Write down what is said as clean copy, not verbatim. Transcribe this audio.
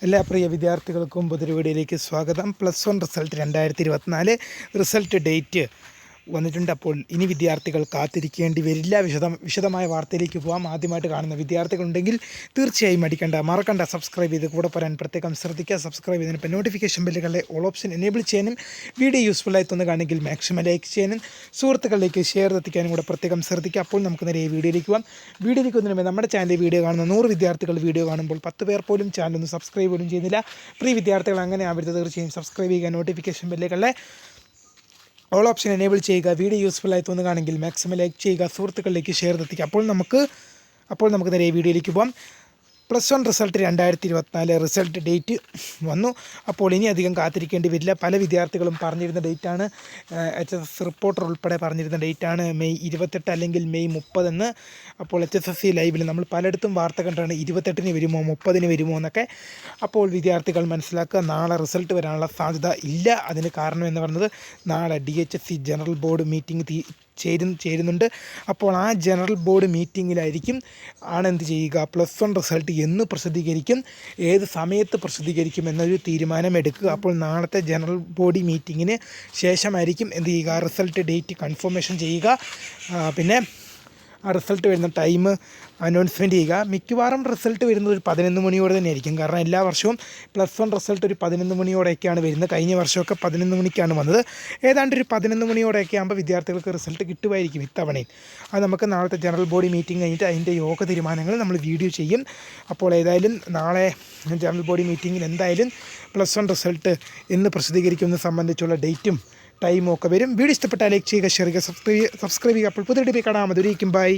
എല്ലാ പ്രിയ വിദ്യാർത്ഥികൾക്കും പുതിയൊരു വീഡിയോയിലേക്ക് സ്വാഗതം. +1 റിസൾട്ട് 2024 റിസൾട്ട് ഡേറ്റ് വന്നിട്ടുണ്ട്. അപ്പോൾ ഇനി വിദ്യാർത്ഥികൾ കാത്തിരിക്കേണ്ടി വരില്ല. വിശദമായ വാർത്തയിലേക്ക് പോകാം. ആദ്യമായിട്ട് കാണുന്ന വിദ്യാർത്ഥികളുണ്ടെങ്കിൽ തീർച്ചയായും മറക്കണ്ട സബ്സ്ക്രൈബ് ചെയ്ത് കൂടെ പറയാൻ പ്രത്യേകം ശ്രദ്ധിക്കുക. സബ്സ്ക്രൈബ് ചെയ്തതിന് നോട്ടിഫിക്കേഷൻ ബെല്ലുകളുടെ ഓൾ ഓപ്ഷൻ എനേബിൾ ചെയ്യാനും വീഡിയോ യൂസ്ഫുള്ളായി തോന്നുകയാണെങ്കിൽ മാക്സിമം ലൈക്ക് ചെയ്യാനും സുഹൃത്തുക്കളിലേക്ക് ഷെയർ എത്തിക്കാനും കൂടെ പ്രത്യേകം ശ്രദ്ധിക്കുക. അപ്പോൾ നമുക്ക് നേരെ വീഡിയോയിലേക്ക് പോകാം. വീഡിയോയിലേക്ക് വന്നതിന് നമ്മുടെ ചാനലിൽ വീഡിയോ കാണുന്ന 100 വിദ്യാർത്ഥികൾ വീഡിയോ കാണുമ്പോൾ 10 പേർ പോലും ചാനലൊന്നും സബ്സ്ക്രൈബ് പോലും ചെയ്യുന്നില്ല. പ്രിയ വിദ്യാർത്ഥികൾ അങ്ങനെ ആവരുത്. തീർച്ചയായും സബ്സ്ക്രൈബ് ചെയ്യുക. നോട്ടിഫിക്കേഷൻ ബെല്ലുകളുടെ ഓൾ ഓപ്ഷൻ എനേബിൾ ചെയ്യുക. വീഡിയോ യൂസ്ഫുള്ളായി തോന്നുകയാണെങ്കിൽ മാക്സിമം ലൈക്ക് ചെയ്യുക, സുഹൃത്തുക്കളിലേക്ക് ഷെയർ എത്തിക്കുക. അപ്പോൾ നമുക്ക് നേരെ വീഡിയോയിലേക്ക് പോകാം. +1 റിസൾട്ട് 2024 റിസൾട്ട് ഡേറ്റ് വന്നു. അപ്പോൾ ഇനി അധികം കാത്തിരിക്കേണ്ടി വരില്ല. പല വിദ്യാർത്ഥികളും പറഞ്ഞിരുന്ന ഡേറ്റാണ്, HSS റിപ്പോർട്ടർ ഉൾപ്പെടെ പറഞ്ഞിരുന്ന ഡേറ്റാണ് മെയ് 28 അല്ലെങ്കിൽ മെയ് 30 എന്ന്. അപ്പോൾ HSSC ലൈവിൽ നമ്മൾ പലയിടത്തും വാർത്ത കണ്ടാണ് 28-ന് വരുമോ 30-ന് വരുമോ എന്നൊക്കെ. അപ്പോൾ വിദ്യാർത്ഥികൾ മനസ്സിലാക്കുക, നാളെ റിസൾട്ട് വരാനുള്ള സാധ്യത ഇല്ല. അതിന് കാരണം എന്ന് പറയുന്നത് നാളെ DHSC ജനറൽ ബോർഡ് മീറ്റിംഗ് ചേരുന്നുണ്ട്. അപ്പോൾ ആ ജനറൽ ബോർഡ് മീറ്റിങ്ങിലായിരിക്കും എന്ത് ചെയ്യുക, +1 റിസൾട്ട് എന്ന് പ്രസിദ്ധീകരിക്കും, ഏത് സമയത്ത് പ്രസിദ്ധീകരിക്കും എന്നൊരു തീരുമാനമെടുക്കുക. അപ്പോൾ നാളത്തെ ജനറൽ ബോഡി മീറ്റിങ്ങിന് ശേഷമായിരിക്കും എന്ത് ചെയ്യുക, റിസൾട്ട് ഡേറ്റ് കൺഫർമേഷൻ ചെയ്യുക. പിന്നെ ആ റിസൾട്ട് വരുന്ന ടൈം അനൗൺസ്മെൻറ്റ് ചെയ്യുക. മിക്കവാറും റിസൾട്ട് വരുന്നത് ഒരു 11 മണിയോടെ തന്നെ ആയിരിക്കും. കാരണം എല്ലാ വർഷവും +1 റിസൾട്ട് ഒരു 11 മണിയോടെയൊക്കെയാണ് വരുന്നത്. കഴിഞ്ഞ വർഷമൊക്കെ 11 മണിക്കാണ് വന്നത്. ഏതാണ്ട് ഒരു 11 മണിയോടെയൊക്കെ ആകുമ്പോൾ വിദ്യാർത്ഥികൾക്ക് റിസൾട്ട് കിട്ടുമായിരിക്കും ഇത്തവണയും. അത് നമുക്ക് നാളത്തെ ജനറൽ ബോഡി മീറ്റിംഗ് കഴിഞ്ഞിട്ട് അതിൻ്റെ യോഗ തീരുമാനങ്ങൾ നമ്മൾ വീഡിയോ ചെയ്യും. അപ്പോൾ ഏതായാലും നാളെ ജനറൽ ബോഡി മീറ്റിങ്ങിൽ എന്തായാലും +1 റിസൾട്ട് എന്ന് പ്രസിദ്ധീകരിക്കുന്നത് സംബന്ധിച്ചുള്ള ഡേറ്റും ടൈമും ഒക്കെ വരും. വീഡിയോ ഇഷ്ടപ്പെട്ടാൽ ലൈക്ക് ചെയ്യുക, ഷെയർ ചെയ്യുക, സബ്സ്ക്രൈബ് ചെയ്യുക. അപ്പോൾ പുതിയ വീഡിയോ കാണാം. അതുവരേക്കും ബൈ.